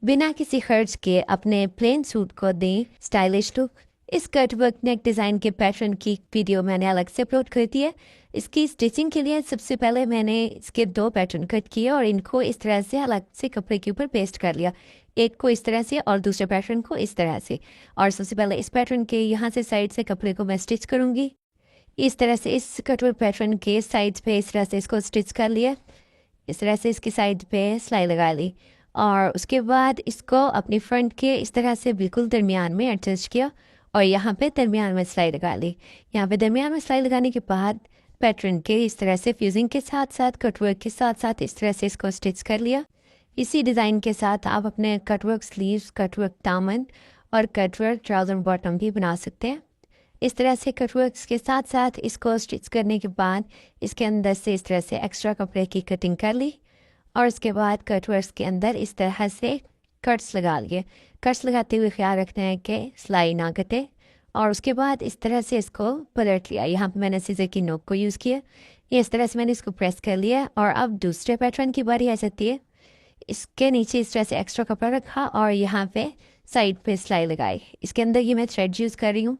बिना किसी खर्च के अपने प्लेन सूट को दें स्टाइलिश लुक। इस कटवर्क नेक डिज़ाइन के पैटर्न की वीडियो मैंने अलग से अपलोड कर दी है। इसकी स्टिचिंग के लिए सबसे पहले मैंने इसके 2 पैटर्न कट किए और इनको इस तरह से अलग से कपड़े के ऊपर पेस्ट कर लिया, एक को इस तरह से और दूसरे पैटर्न को इस तरह से। और सबसे पहले इस पैटर्न के यहाँ से साइड से कपड़े को मैं स्टिच करूँगी। इस तरह से इस कटवर्क पैटर्न के साइड पे इस तरह से इसको स्टिच कर लिया, इस तरह से इसकी साइड पे सिलाई लगा ली और उसके बाद इसको अपनी फ्रंट के इस तरह से बिल्कुल दरमियान में एडजस्ट किया और यहाँ पे दरमियान में सिलाई लगा ली। यहाँ पे दरमियान में सिलाई लगाने के बाद पैटर्न के इस तरह से फ्यूजिंग के साथ साथ कटवर्क के साथ साथ इस तरह से इसको स्टिच कर लिया। इसी डिज़ाइन के साथ आप अपने कटवर्क स्लीव्स, कटवर्क दामन और कटवर्क ट्राउज़र बॉटम भी बना सकते हैं। इस तरह से कटवर्क्स के साथ साथ इसको स्टिच करने के बाद इसके अंदर से इस तरह से एक्स्ट्रा कपड़े की कटिंग कर ली और उसके बाद कटवर्क्स के अंदर इस तरह से कट्स लगा लिए। कट्स लगाते हुए ख्याल रखना है कि सिलाई ना कटे और उसके बाद इस तरह से इसको पलट लिया। यहाँ पे मैंने सीज़र की नोक को यूज़ किया, ये इस तरह से मैंने इसको प्रेस कर लिया और अब दूसरे पैटर्न की बारी आ जाती है। इसके नीचे इस तरह से एक्स्ट्रा कपड़ा रखा और यहाँ पे साइड पे सिलाई लगाई। इसके अंदर ये मैं थ्रेड यूज़ कर रही हूँ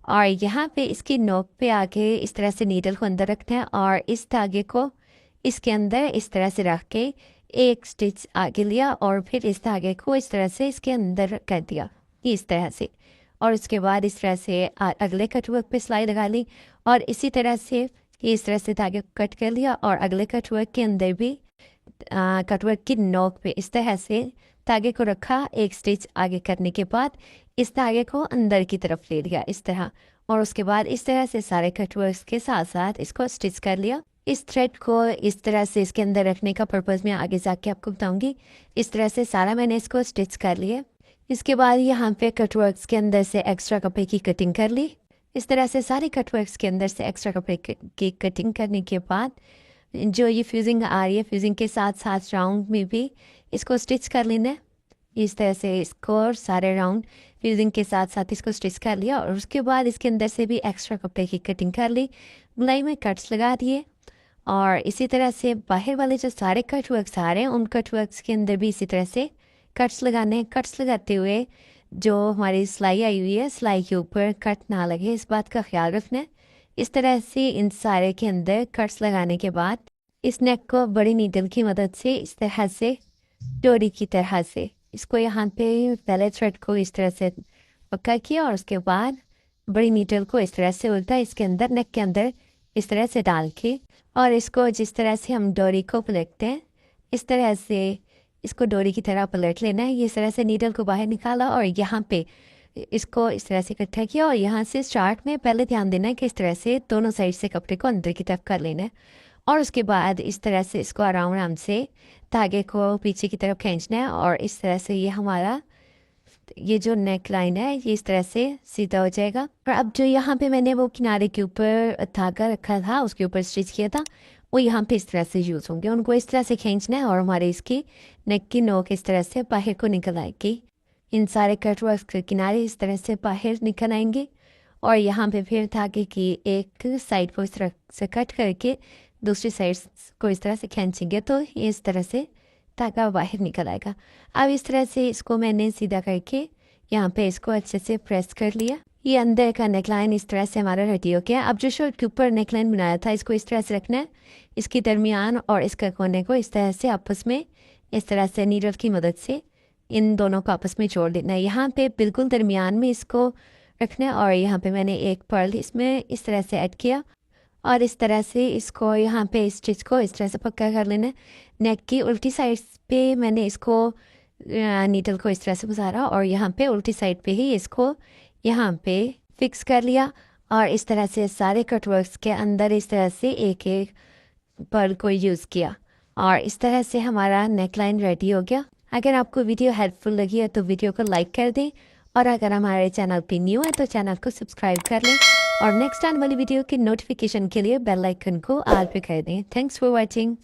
और यहाँ पे इसकी नोक पे आके इस तरह से नीडल को अंदर रखना है और इस धागे को इसके अंदर इस तरह से रख के एक स्टिच आगे लिया और फिर इस धागे को इस तरह से इसके अंदर कर दिया इस तरह से। और उसके बाद इस तरह से अगले कटवर्क पे सिलाई लगा ली और इसी तरह से इस तरह से धागे को कट कर लिया और अगले कटवर्क के अंदर भी कटवर्क की नोक पे इस तरह से धागे को रखा, एक स्टिच आगे करने के बाद इस धागे को अंदर की तरफ ले लिया इस तरह और उसके बाद इस तरह से सारे कटवर्क्स के साथ साथ इसको स्टिच कर लिया। इस थ्रेड को इस तरह से इसके अंदर रखने का पर्पज़ मैं आगे जाके आपको बताऊंगी। इस तरह से सारा मैंने इसको स्टिच कर लिया। इसके बाद यहाँ पे कटवर्क्स के अंदर से एक्स्ट्रा कपड़े की कटिंग कर ली। इस तरह से सारे कटवर्क्स के अंदर से एक्स्ट्रा कपड़े की कटिंग करने के बाद जो ये फ्यूजिंग आ रही है, फ्यूजिंग के साथ साथ राउंड में भी इसको स्टिच कर लेना है। इस तरह से इसको और सारे राउंड फ्यूजिंग के साथ साथ इसको स्टिच कर लिया और उसके बाद इसके अंदर से भी एक्स्ट्रा कपड़े की कटिंग कर ली, गलाई में कट्स लगा दिए और इसी तरह से बाहर वाले जो सारे कटवर्क्स आ रहे हैं उन कटवर्क्स के अंदर भी इसी तरह से कट्स लगाने। कट्स लगाते हुए जो हमारी सिलाई आई हुई है, सिलाई के ऊपर कट ना लगे, इस बात का ख्याल रखना है। इस तरह से इन सारे के अंदर कट्स लगाने के बाद इस नेक को बड़ी नीडल की मदद से इस तरह से डोरी की तरह से इसको यहाँ पे पहले थ्रेड को इस तरह से पक्का किया और उसके बाद बड़ी नीडल को इस तरह से उल्टा इसके अंदर नेक के अंदर इस तरह से डाल के और इसको जिस तरह से हम डोरी को पलटते हैं इस तरह से इसको डोरी की तरह पलट लेना है। इस तरह से नीडल को बाहर निकाला और यहाँ पे इसको इस तरह से इकट्ठा किया और यहाँ से स्टार्ट में पहले ध्यान देना है कि इस तरह से दोनों साइड से कपड़े को अंदर की तरफ कर लेना है और उसके बाद इस तरह से इसको आराम से धागे को पीछे की तरफ खींचना है और इस तरह से ये हमारा ये जो नेक लाइन है ये इस तरह से सीधा हो जाएगा। और अब जो यहाँ पे मैंने वो किनारे के ऊपर धागा रखा था उसके ऊपर स्टिच किया था वो यहाँ पे इस तरह से यूज़ होंगे, उनको इस तरह से खींचना है और हमारे इसकी नेक की नोक इस तरह से बाहर को निकल आएगी। इन सारे कटवर्क्स के किनारे इस तरह से बाहर निकल आएंगे और यहाँ पे फिर धागे की एक साइड को इस तरह से कट करके दूसरी साइड को इस तरह से खींचेंगे तो इस तरह से धागा बाहर निकल आएगा। अब इस तरह से इसको मैंने सीधा करके यहाँ पे इसको अच्छे से प्रेस कर लिया। ये अंदर का नेकलाइन इस तरह से हमारा रेडी हो गया। अब जो शर्ट के ऊपर नेकलाइन बनाया था इसको इस तरह से रखना है, इसकी दरमियान और इसका कोने को इस तरह से आपस में इस तरह से नीडल की मदद से इन दोनों को आपस में जोड़ देना है। यहाँ पे बिल्कुल दरमियान में इसको रखना है और यहाँ पे मैंने एक पर्ल इसमें इस तरह से ऐड किया और इस तरह से इसको यहाँ पे इस स्टिच को इस तरह से पक्का कर लेना है। नेक की उल्टी साइड पे मैंने इसको नीडल को इस तरह से गुजारा और यहाँ पे उल्टी साइड पे ही इसको यहाँ पे फिक्स कर लिया और इस तरह से सारे कटवर्क्स के अंदर इस तरह से एक एक पर्ल को यूज़ किया और इस तरह से हमारा नेकलाइन रेडी हो गया। अगर आपको वीडियो हेल्पफुल लगी है तो वीडियो को लाइक कर दें और अगर हमारे चैनल पे न्यू है तो चैनल को सब्सक्राइब कर लें और नेक्स्ट आने वाली वीडियो की नोटिफिकेशन के लिए बेल आइकन को ऑल पे कर दें। Thanks for watching.